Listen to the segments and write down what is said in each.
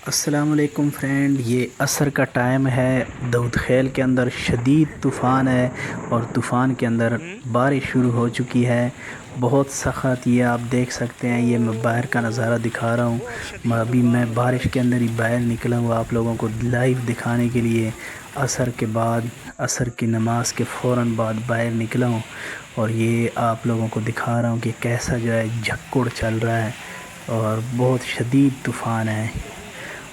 السلام علیکم فرینڈ، یہ عصر کا ٹائم ہے۔ دودھ خیل کے اندر شدید طوفان ہے اور طوفان کے اندر بارش شروع ہو چکی ہے، بہت سخت۔ یہ آپ دیکھ سکتے ہیں، یہ میں باہر کا نظارہ دکھا رہا ہوں۔ ابھی میں بارش کے اندر ہی باہر نکلا ہوں آپ لوگوں کو لائیو دکھانے کے لیے۔ عصر کے بعد، عصر کی نماز کے فوراً بعد باہر نکلا ہوں اور یہ آپ لوگوں کو دکھا رہا ہوں کہ کیسا جو ہے جھکڑ چل رہا ہے اور بہت شدید طوفان ہے۔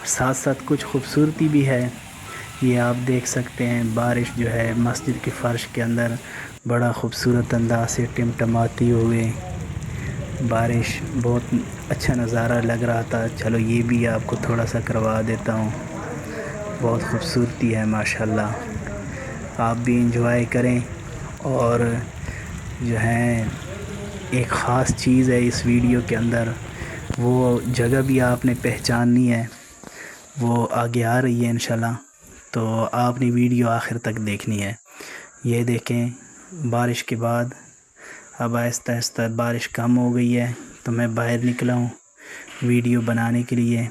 ساتھ ساتھ کچھ خوبصورتی بھی ہے، یہ آپ دیکھ سکتے ہیں۔ بارش جو ہے مسجد کے فرش کے اندر بڑا خوبصورت انداز سے ٹمٹماتی ہوئے، بارش بہت اچھا نظارہ لگ رہا تھا۔ چلو یہ بھی آپ کو تھوڑا سا کروا دیتا ہوں، بہت خوبصورتی ہے ماشاءاللہ۔ آپ بھی انجوائے کریں، اور جو ہے ایک خاص چیز ہے اس ویڈیو کے اندر، وہ جگہ بھی آپ نے پہچاننی ہے، وہ آگے آ رہی ہے انشاءاللہ، تو آپ نے ویڈیو آخر تک دیکھنی ہے۔ یہ دیکھیں، بارش کے بعد اب آہستہ آہستہ بارش کم ہو گئی ہے، تو میں باہر نکلا ہوں ویڈیو بنانے کے لیے۔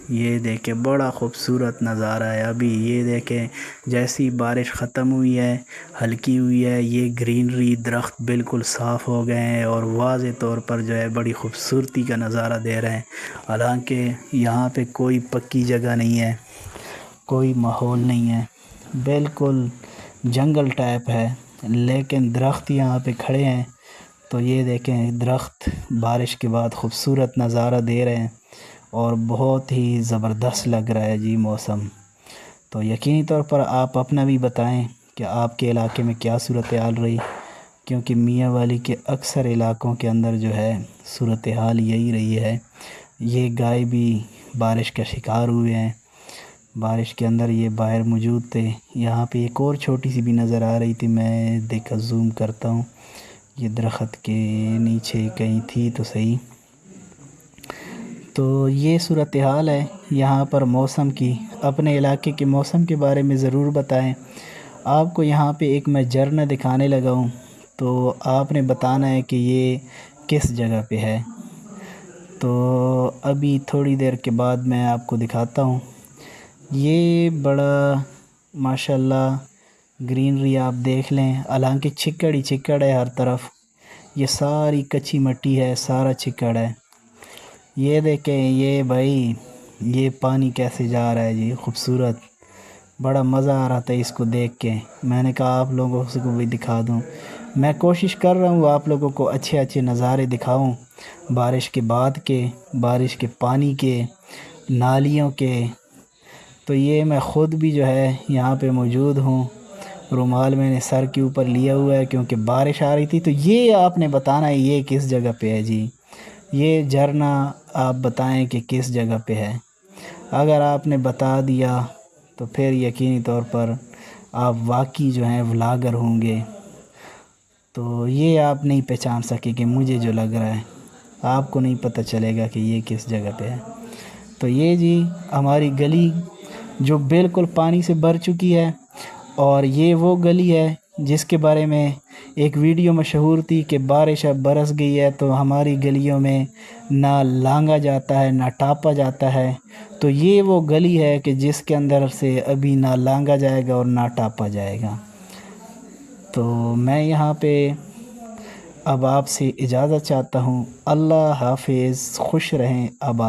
یہ دیکھیں، بڑا خوبصورت نظارہ ہے۔ ابھی یہ دیکھیں، جیسی بارش ختم ہوئی ہے، ہلکی ہوئی ہے، یہ گرینری درخت بالکل صاف ہو گئے ہیں اور واضح طور پر جو ہے بڑی خوبصورتی کا نظارہ دے رہے ہیں۔ حالانکہ یہاں پہ کوئی پکی جگہ نہیں ہے، کوئی ماحول نہیں ہے، بالکل جنگل ٹائپ ہے، لیکن درخت یہاں پہ کھڑے ہیں۔ تو یہ دیکھیں، درخت بارش کے بعد خوبصورت نظارہ دے رہے ہیں اور بہت ہی زبردست لگ رہا ہے جی موسم۔ تو یقینی طور پر آپ اپنا بھی بتائیں کہ آپ کے علاقے میں کیا صورتحال رہی، کیونکہ میاں والی کے اکثر علاقوں کے اندر جو ہے صورتحال یہی رہی ہے۔ یہ گائے بھی بارش کا شکار ہوئے ہیں، بارش کے اندر یہ باہر موجود تھے۔ یہاں پہ ایک اور چھوٹی سی بھی نظر آ رہی تھی، میں دیکھا زوم کرتا ہوں، یہ درخت کے نیچے کہیں تھی تو صحیح۔ تو یہ صورتحال ہے یہاں پر موسم کی۔ اپنے علاقے کے موسم کے بارے میں ضرور بتائیں۔ آپ کو یہاں پہ ایک میں جھرنا دکھانے لگا ہوں، تو آپ نے بتانا ہے کہ یہ کس جگہ پہ ہے۔ تو ابھی تھوڑی دیر کے بعد میں آپ کو دکھاتا ہوں۔ یہ بڑا ماشاءاللہ گرینری آپ دیکھ لیں، حالانکہ چکڑ ہی چکڑ ہے ہر طرف، یہ ساری کچی مٹی ہے، سارا چکڑ ہے۔ یہ دیکھیں، یہ بھائی یہ پانی کیسے جا رہا ہے جی، خوبصورت، بڑا مزہ آ رہا تھا اس کو دیکھ کے۔ میں نے کہا آپ لوگوں کو بھی دکھا دوں، میں کوشش کر رہا ہوں آپ لوگوں کو اچھے اچھے نظارے دکھاؤں، بارش کے بعد کے، بارش کے پانی کے، نالیوں کے۔ تو یہ میں خود بھی جو ہے یہاں پہ موجود ہوں، رومال میں نے سر کے اوپر لیا ہوا ہے کیونکہ بارش آ رہی تھی۔ تو یہ آپ نے بتانا ہے یہ کس جگہ پہ ہے جی، یہ جھرنا آپ بتائیں کہ کس جگہ پہ ہے۔ اگر آپ نے بتا دیا تو پھر یقینی طور پر آپ واقعی جو ہیں ولاگر ہوں گے۔ تو یہ آپ نہیں پہچان سکے کہ مجھے جو لگ رہا ہے، آپ کو نہیں پتہ چلے گا کہ یہ کس جگہ پہ ہے۔ تو یہ جی ہماری گلی جو بالکل پانی سے بھر چکی ہے، اور یہ وہ گلی ہے جس کے بارے میں ایک ویڈیو مشہور تھی کہ بارش اب برس گئی ہے تو ہماری گلیوں میں نہ لانگا جاتا ہے نہ ٹاپا جاتا ہے۔ تو یہ وہ گلی ہے کہ جس کے اندر سے ابھی نہ لانگا جائے گا اور نہ ٹاپا جائے گا۔ تو میں یہاں پہ اب آپ سے اجازت چاہتا ہوں۔ اللہ حافظ، خوش رہیں، آباد۔